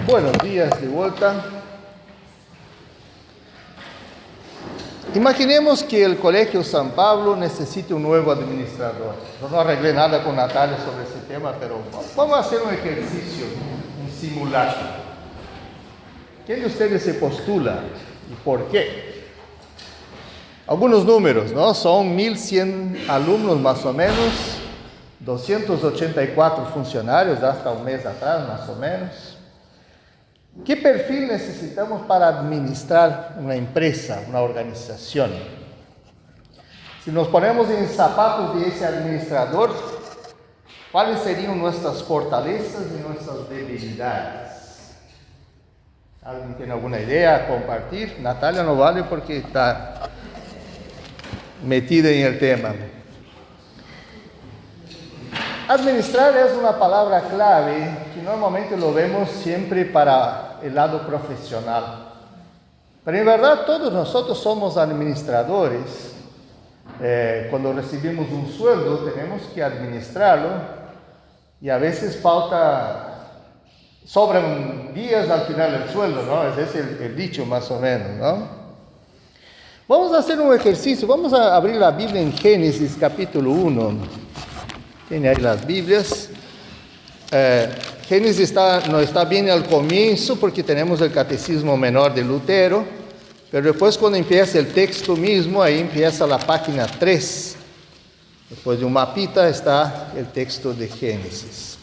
Buenos días de vuelta. Imaginemos que el Colegio San Pablo necesite un nuevo administrador. Yo no arreglé nada con Natalia sobre ese tema, pero vamos a hacer un ejercicio, un simulacro. ¿Quién de ustedes se postula y por qué? Algunos números, ¿no? Son 1.100 alumnos más o menos, 284 funcionarios hasta un mes atrás más o menos. ¿Qué perfil necesitamos para administrar una empresa, una organización? Si nos ponemos en zapatos de ese administrador, ¿cuáles serían nuestras fortalezas y nuestras debilidades? ¿Alguien tiene alguna idea a compartir? Natalia no vale porque está metida en el tema. Administrar es una palabra clave que normalmente lo vemos siempre para el lado profesional. Pero en verdad todos nosotros somos administradores. Cuando recibimos un sueldo tenemos que administrarlo y a veces sobran días al final del sueldo, ¿no? Ese es el dicho más o menos, ¿no? Vamos a hacer un ejercicio, vamos a abrir la Biblia en Génesis capítulo 1. Tiene ahí las Biblias. Génesis no está bien al comienzo porque tenemos el catecismo menor de Lutero, pero después cuando empieza el texto mismo, ahí empieza la página 3. Después de un mapita está el texto de Génesis.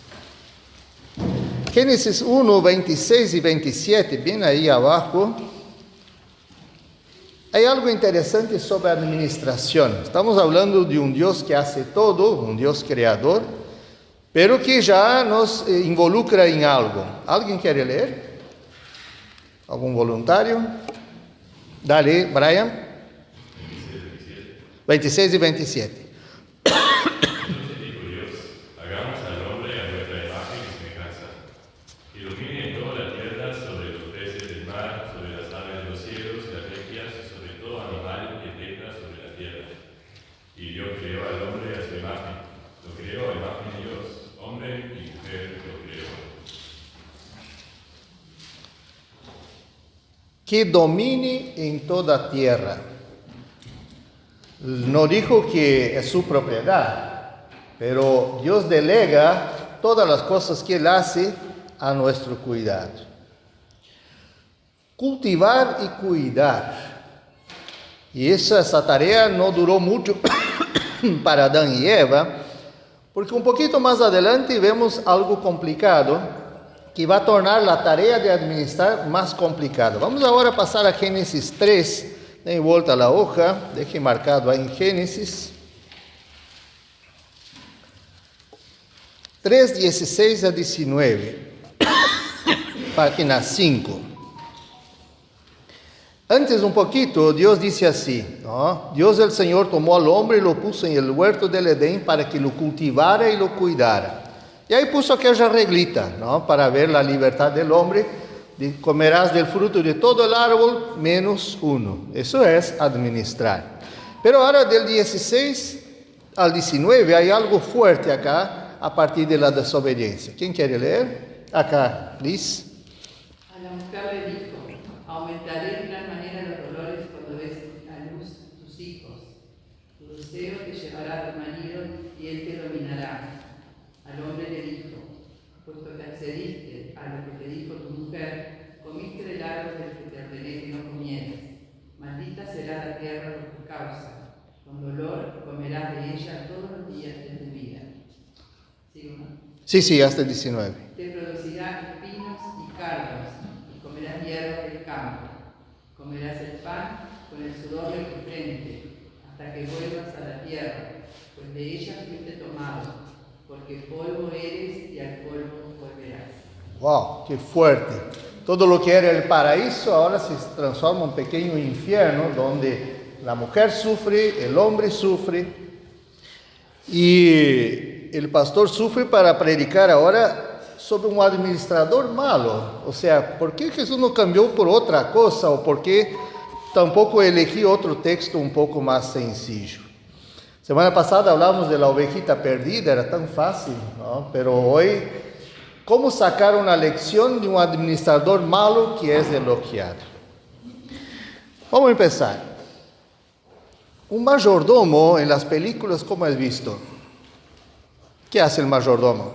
Génesis 1, 26 y 27, bien ahí abajo. Hay algo interesante sobre administración. Estamos hablando de un Dios que hace todo, un Dios creador, pero que ya nos involucra en algo. ¿Alguien quiere leer? ¿Algún voluntario? Dale, Brian. 26 y 27. Que domine en toda tierra. No dijo que es su propiedad, pero Dios delega todas las cosas que Él hace a nuestro cuidado. Cultivar y cuidar. Y esa tarea no duró mucho para Adán y Eva, porque un poquito más adelante vemos algo complicado que va a tornar la tarea de administrar más complicada. Vamos ahora a pasar a Génesis 3. Den vuelta a la hoja, deje marcado ahí en Génesis 3, 16 a 19. Página 5. Antes un poquito, Dios dice así, ¿no? Dios el Señor tomó al hombre y lo puso en el huerto del Edén para que lo cultivara y lo cuidara. Y ahí puso aquella reglita, ¿no? Para ver la libertad del hombre. Comerás del fruto de todo el árbol menos uno. Eso es administrar. Pero ahora del 16 al 19 hay algo fuerte acá a partir de la desobediencia. ¿Quién quiere leer? Acá, Liz. A la mujer le dijo: aumentaré en gran manera los dolores cuando des a luz tus hijos. Tu deseo te llevará a tu marido y él te dominará. Al hombre le dijo: puesto que accediste a lo que te dijo tu mujer, comiste del árbol del que te ordené que no comieras. Maldita será la tierra por tu causa. Con dolor comerás de ella todos los días de tu vida. ¿Sigo, no? Sí, hasta el 19. Te producirá espinos y cardos, y comerás hierba del campo. Comerás el pan con el sudor de tu frente, hasta que vuelvas a la tierra, pues de ella fuiste tomado. Porque polvo eres y al polvo volverás. ¡Wow! ¡Qué fuerte! Todo lo que era el paraíso ahora se transforma en un pequeño infierno donde la mujer sufre, el hombre sufre y el pastor sufre para predicar ahora sobre un administrador malo. O sea, ¿por qué Jesús no cambió por otra cosa? ¿O por qué tampoco elegí otro texto un poco más sencillo? Semana pasada hablamos de la ovejita perdida, era tan fácil, ¿no? Pero hoy cómo sacar una lección de un administrador malo que es elogiado. Vamos a empezar. Un mayordomo en las películas, ¿cómo es visto? ¿Qué hace el mayordomo?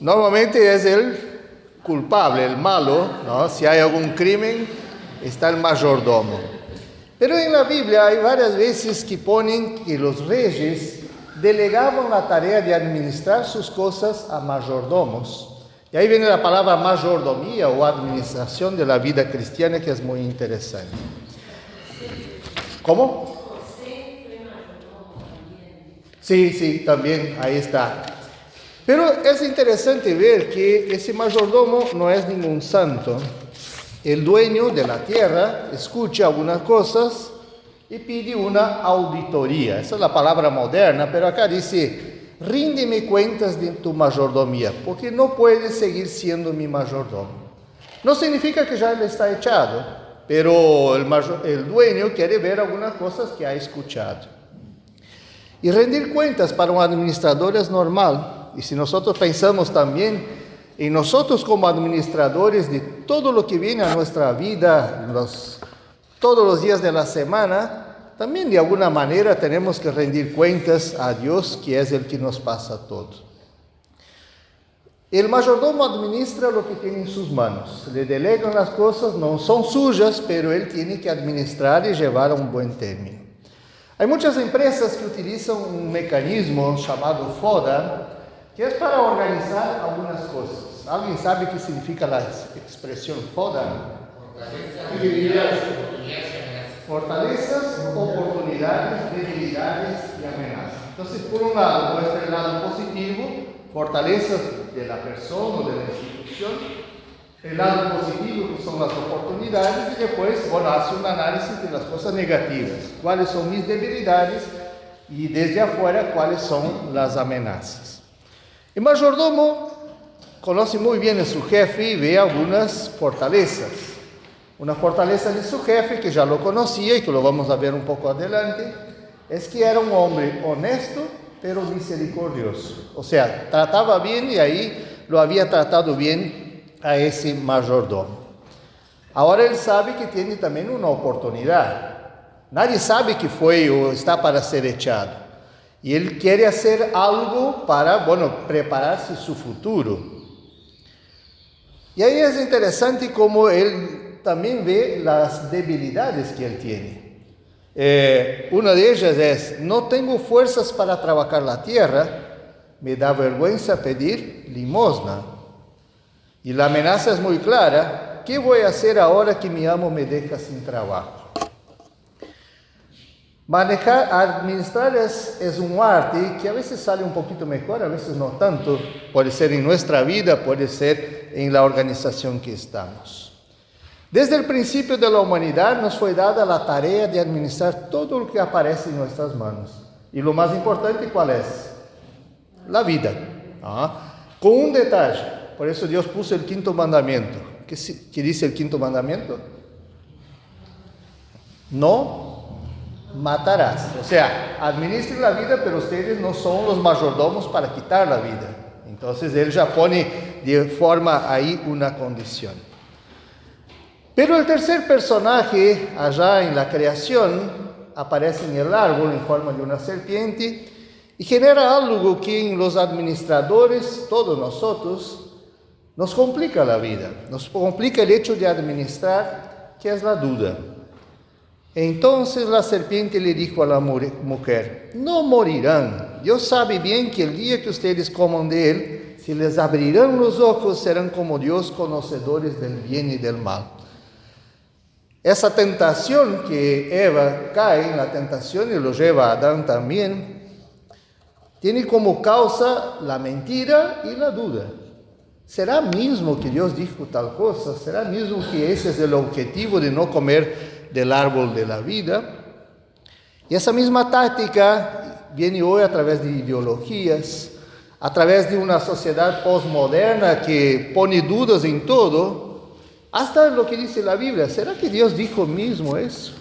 Normalmente es el culpable, el malo, ¿no? Si hay algún crimen, está el mayordomo. Pero en la Biblia hay varias veces que ponen que los reyes delegaban la tarea de administrar sus cosas a mayordomos. Y ahí viene la palabra mayordomía o administración de la vida cristiana, que es muy interesante. ¿Cómo? Sí, también, ahí está. Pero es interesante ver que ese mayordomo no es ningún santo. El dueño de la tierra escucha algunas cosas y pide una auditoría. Esa es la palabra moderna, pero acá dice, ríndeme cuentas de tu mayordomía, porque no puedes seguir siendo mi mayordomo. No significa que ya él está echado, pero el dueño quiere ver algunas cosas que ha escuchado. Y rendir cuentas para un administrador es normal. Y si nosotros pensamos también en nosotros como administradores de todo lo que viene a nuestra vida, todos los días de la semana, también de alguna manera tenemos que rendir cuentas a Dios, que es el que nos pasa todo. El mayordomo administra lo que tiene en sus manos. Le delegan las cosas, no son suyas, pero él tiene que administrar y llevar a un buen término. Hay muchas empresas que utilizan un mecanismo llamado FODA, que es para organizar algunas cosas. ¿Alguien sabe qué significa la expresión FODA? Fortalezas, oportunidades, debilidades y amenazas. Entonces, por un lado, muestra el lado positivo, fortalezas de la persona o de la institución, el lado positivo que son las oportunidades y después, hace un análisis de las cosas negativas. ¿Cuáles son mis debilidades? Y desde afuera, ¿cuáles son las amenazas? El mayordomo conoce muy bien a su jefe y ve algunas fortalezas. Una fortaleza de su jefe, que ya lo conocía y que lo vamos a ver un poco adelante, es que era un hombre honesto, pero misericordioso. O sea, trataba bien y ahí lo había tratado bien a ese mayordomo. Ahora él sabe que tiene también una oportunidad. Nadie sabe que fue o está para ser echado. Y él quiere hacer algo para, prepararse su futuro. Y ahí es interesante cómo él también ve las debilidades que él tiene. Una de ellas es, no tengo fuerzas para trabajar la tierra, me da vergüenza pedir limosna. Y la amenaza es muy clara, ¿qué voy a hacer ahora que mi amo me deja sin trabajo? Administrar es un arte que a veces sale un poquito mejor, a veces no tanto. Puede ser en nuestra vida, puede ser en la organización que estamos. Desde el principio de la humanidad nos fue dada la tarea de administrar todo lo que aparece en nuestras manos. Y lo más importante, ¿cuál es? La vida. Con un detalle. Por eso Dios puso el quinto mandamiento. ¿Qué dice el quinto mandamiento? No matarás. O sea, administren la vida, pero ustedes no son los mayordomos para quitar la vida. Entonces él ya pone de forma ahí una condición. Pero el tercer personaje allá en la creación aparece en el árbol en forma de una serpiente y genera algo que en los administradores, todos nosotros, nos complica la vida. Nos complica el hecho de administrar, que es la duda. Entonces la serpiente le dijo a la mujer, no morirán. Dios sabe bien que el día que ustedes coman de él, si les abrirán los ojos, serán como Dios, conocedores del bien y del mal. Esa tentación que Eva cae en la tentación y lo lleva a Adán también, tiene como causa la mentira y la duda. ¿Será mismo que Dios dijo tal cosa? ¿Será mismo que ese es el objetivo de no comer del árbol de la vida? Y esa misma táctica viene hoy a través de ideologías, a través de una sociedad postmoderna que pone dudas en todo, hasta lo que dice la Biblia. ¿Será que Dios dijo mismo eso?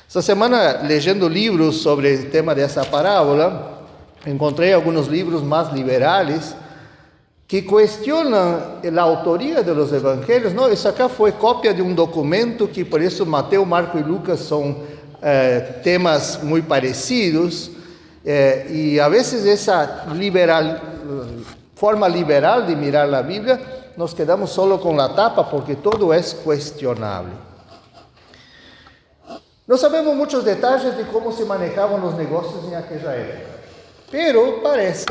Esta semana, leyendo libros sobre el tema de esa parábola, encontré algunos libros más liberales que cuestionan la autoría de los evangelios. No, eso acá fue copia de un documento que por eso Mateo, Marco y Lucas son temas muy parecidos, y a veces esa forma liberal de mirar la Biblia, nos quedamos solo con la tapa porque todo es cuestionable. No sabemos muchos detalles de cómo se manejaban los negocios en aquella época, pero parece,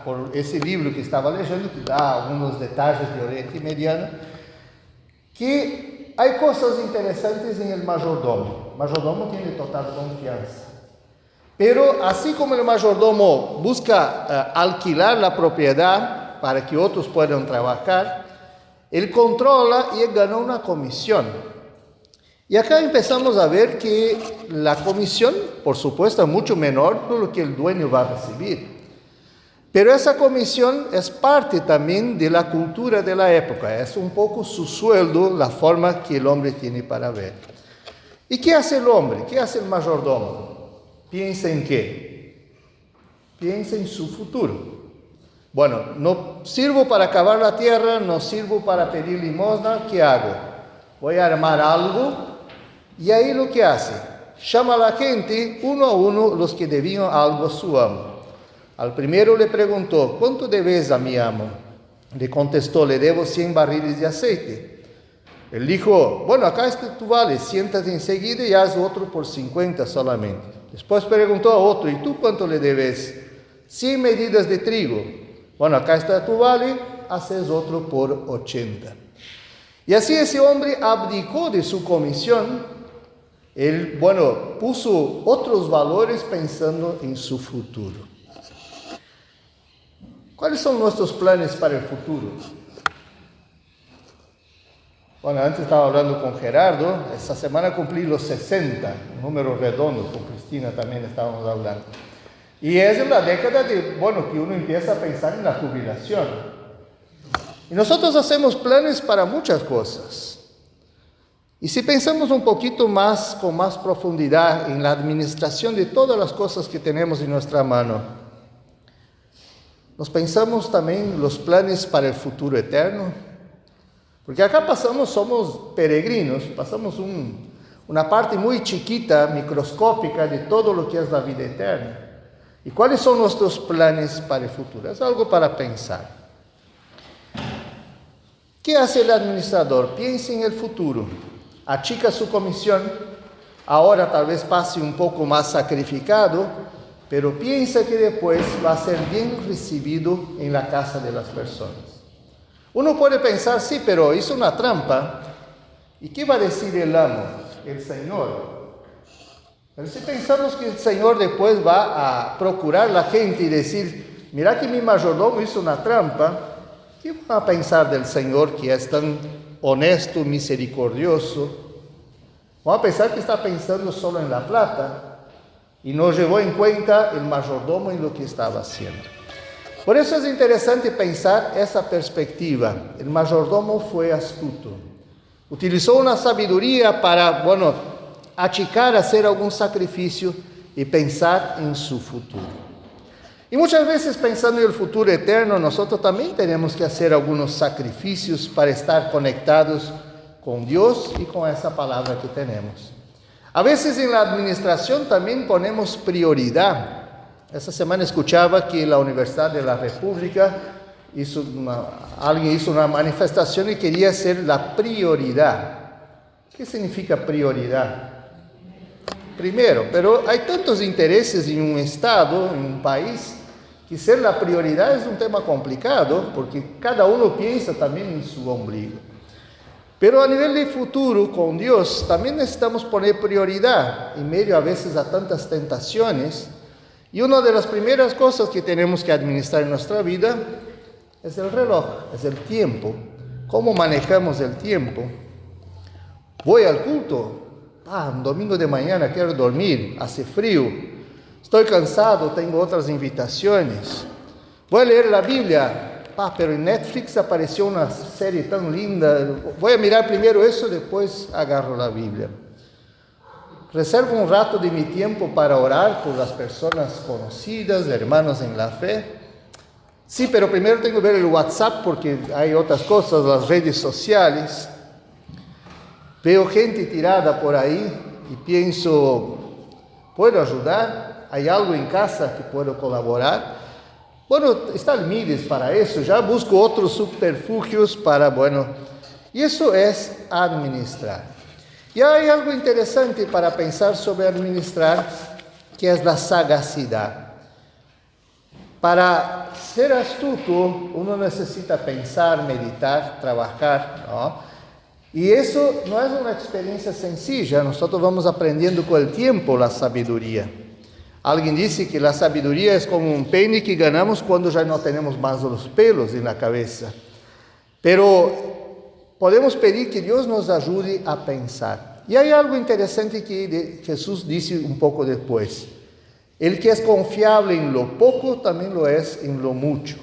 por ese libro que estaba leyendo, que da algunos detalles de Oriente Mediano, que hay cosas interesantes en el mayordomo. El mayordomo tiene total confianza. Pero así como el mayordomo busca alquilar la propiedad para que otros puedan trabajar, él controla y él gana una comisión. Y acá empezamos a ver que la comisión, por supuesto, es mucho menor de lo que el dueño va a recibir. Pero esa comisión es parte también de la cultura de la época, es un poco su sueldo, la forma que el hombre tiene para ver. ¿Y qué hace el hombre? ¿Qué hace el mayordomo? ¿Piensa en qué? Piensa en su futuro. Bueno, no sirvo para cavar la tierra, no sirvo para pedir limosna, ¿qué hago? Voy a armar algo, y ahí lo que hace, llama a la gente, uno a uno, los que debían algo a su amo. Al primero le preguntó, ¿cuánto debes a mi amo? Le contestó, le debo 100 barriles de aceite. Él dijo, bueno, acá está tu vale, siéntate enseguida y haz otro por 50 solamente. Después preguntó a otro, ¿y tú cuánto le debes? 100 medidas de trigo. Bueno, acá está tu vale, haces otro por 80. Y así ese hombre abdicó de su comisión. Él, puso otros valores pensando en su futuro. ¿Cuáles son nuestros planes para el futuro? Bueno, antes estaba hablando con Gerardo, esta semana cumplí los 60, un número redondo, con Cristina también estábamos hablando. Y es en la década que uno empieza a pensar en la jubilación. Y nosotros hacemos planes para muchas cosas. Y si pensamos un poquito más, con más profundidad, en la administración de todas las cosas que tenemos en nuestra mano, nos pensamos también los planes para el futuro eterno. Porque acá somos peregrinos, pasamos una parte muy chiquita, microscópica de todo lo que es la vida eterna. ¿Y cuáles son nuestros planes para el futuro? Es algo para pensar. ¿Qué hace el administrador? Piensa en el futuro, achica su comisión, ahora tal vez pase un poco más sacrificado, pero piensa que después va a ser bien recibido en la casa de las personas. Uno puede pensar, sí, pero hizo una trampa. ¿Y qué va a decir el amo, el Señor? Pero si pensamos que el Señor después va a procurar la gente y decir, mira que mi mayordomo hizo una trampa, ¿qué va a pensar del Señor que es tan honesto, misericordioso? Va a pensar que está pensando solo en la plata y no llevó en cuenta el mayordomo y lo que estaba haciendo. Por eso es interesante pensar esa perspectiva. El mayordomo fue astuto. Utilizó una sabiduría para, achicar, hacer algún sacrificio y pensar en su futuro. Y muchas veces pensando en el futuro eterno, nosotros también tenemos que hacer algunos sacrificios para estar conectados con Dios y con esa palabra que tenemos. A veces en la administración también ponemos prioridad. Esta semana escuchaba que la Universidad de la República alguien hizo una manifestación y quería ser la prioridad. ¿Qué significa prioridad? Primero, pero hay tantos intereses en un estado, en un país, que ser la prioridad es un tema complicado, porque cada uno piensa también en su ombligo. Pero a nivel de futuro, con Dios, también necesitamos poner prioridad, en medio a veces a tantas tentaciones. Y una de las primeras cosas que tenemos que administrar en nuestra vida es el reloj, es el tiempo. ¿Cómo manejamos el tiempo? Voy al culto, un domingo de mañana quiero dormir, hace frío, estoy cansado, tengo otras invitaciones. Voy a leer la Biblia, pero en Netflix apareció una serie tan linda, voy a mirar primero eso, después agarro la Biblia. Reservo un rato de mi tiempo para orar por las personas conocidas, hermanos en la fe. Sí, pero primero tengo que ver el WhatsApp porque hay otras cosas, las redes sociales. Veo gente tirada por ahí y pienso, ¿puedo ayudar? ¿Hay algo en casa que puedo colaborar? Bueno, está el Mides para eso, ya busco otros subterfugios para, y eso es administrar. Y hay algo interesante para pensar sobre administrar, que es la sagacidad. Para ser astuto, uno necesita pensar, meditar, trabajar, ¿no? Y eso no es una experiencia sencilla, nosotros vamos aprendiendo con el tiempo la sabiduría. Alguien dice que la sabiduría es como un peine que ganamos cuando ya no tenemos más los pelos en la cabeza. Pero podemos pedir que Dios nos ayude a pensar. Y hay algo interesante que Jesús dice un poco después. El que es confiable en lo poco, también lo es en lo mucho.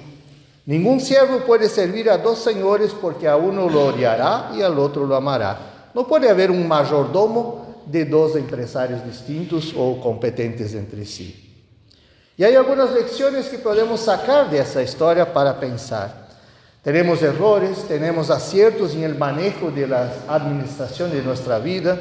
Ningún siervo puede servir a dos señores porque a uno lo odiará y al otro lo amará. No puede haber un mayordomo de dos empresarios distintos o competentes entre sí. Y hay algunas lecciones que podemos sacar de esa historia para pensar. Tenemos errores, tenemos aciertos en el manejo de la administración de nuestra vida.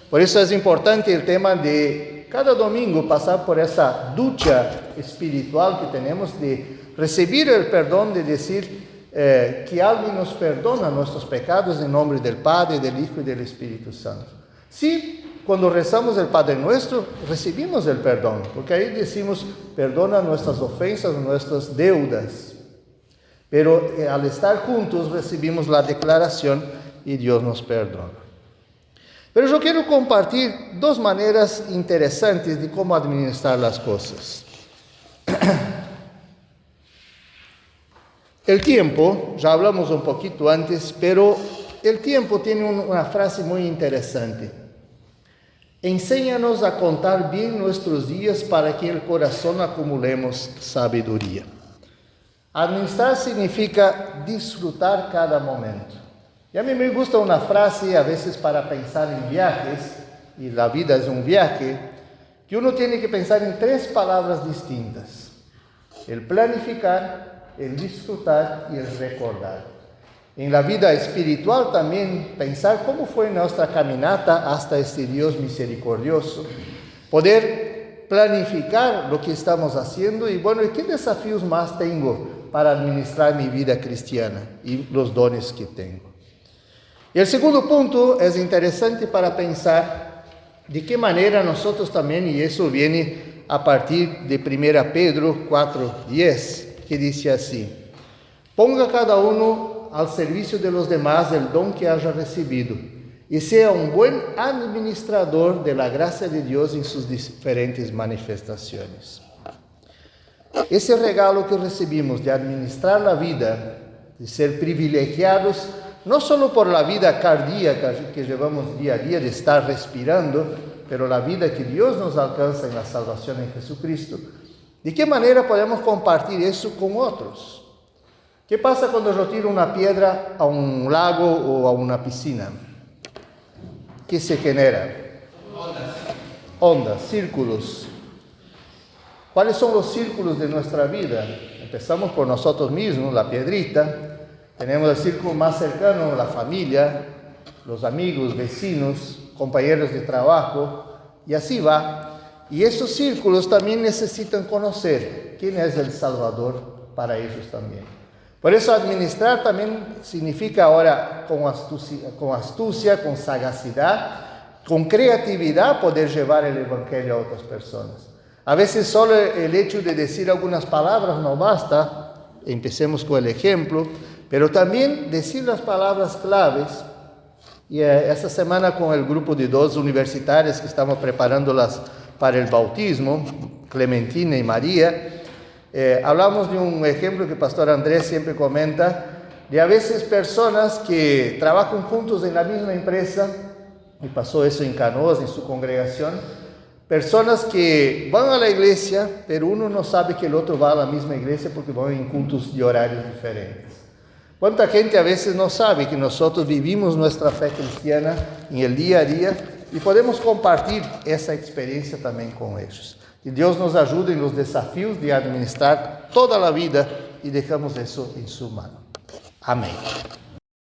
Por eso es importante el tema de cada domingo pasar por esa ducha espiritual que tenemos de recibir el perdón, de decir que alguien nos perdona nuestros pecados en nombre del Padre, del Hijo y del Espíritu Santo. Sí, cuando rezamos el Padre Nuestro, recibimos el perdón, porque ahí decimos, perdona nuestras ofensas, nuestras deudas. Pero al estar juntos recibimos la declaración y Dios nos perdona. Pero yo quiero compartir dos maneras interesantes de cómo administrar las cosas. El tiempo, ya hablamos un poquito antes, pero el tiempo tiene una frase muy interesante. Enséñanos a contar bien nuestros días para que en el corazón acumulemos sabiduría. Administrar significa disfrutar cada momento. Y a mí me gusta una frase a veces para pensar en viajes, y la vida es un viaje, que uno tiene que pensar en tres palabras distintas. El planificar, el disfrutar y el recordar. En la vida espiritual también pensar cómo fue nuestra caminata hasta este Dios misericordioso. Poder planificar lo que estamos haciendo y ¿qué desafíos más tengo para administrar mi vida cristiana y los dones que tengo? Y el segundo punto es interesante para pensar de qué manera nosotros también, y eso viene a partir de 1 Pedro 4:10, que dice así: ponga cada uno al servicio de los demás el don que haya recibido y sea un buen administrador de la gracia de Dios en sus diferentes manifestaciones. Ese regalo que recibimos de administrar la vida, de ser privilegiados, no solo por la vida cardíaca que llevamos día a día, de estar respirando, pero la vida que Dios nos alcanza en la salvación en Jesucristo. ¿De qué manera podemos compartir eso con otros? ¿Qué pasa cuando yo tiro una piedra a un lago o a una piscina? ¿Qué se genera? Ondas, círculos. ¿Cuáles son los círculos de nuestra vida? Empezamos por nosotros mismos, la piedrita. Tenemos el círculo más cercano, la familia, los amigos, vecinos, compañeros de trabajo, y así va. Y esos círculos también necesitan conocer quién es el Salvador para ellos también. Por eso administrar también significa ahora con astucia, con sagacidad, con creatividad poder llevar el Evangelio a otras personas. A veces solo el hecho de decir algunas palabras no basta, empecemos con el ejemplo, pero también decir las palabras claves. Y esta semana con el grupo de 2 universitarias que estamos preparándolas para el bautismo, Clementina y María, hablamos de un ejemplo que el pastor Andrés siempre comenta, de a veces personas que trabajan juntos en la misma empresa, y pasó eso en Canoas, en su congregación, personas que van a la iglesia, pero uno no sabe que el otro va a la misma iglesia porque van en cultos de horarios diferentes. ¿Cuánta gente a veces no sabe que nosotros vivimos nuestra fe cristiana en el día a día y podemos compartir esa experiencia también con ellos? Que Dios nos ayude en los desafíos de administrar toda la vida y dejamos eso en su mano. Amén.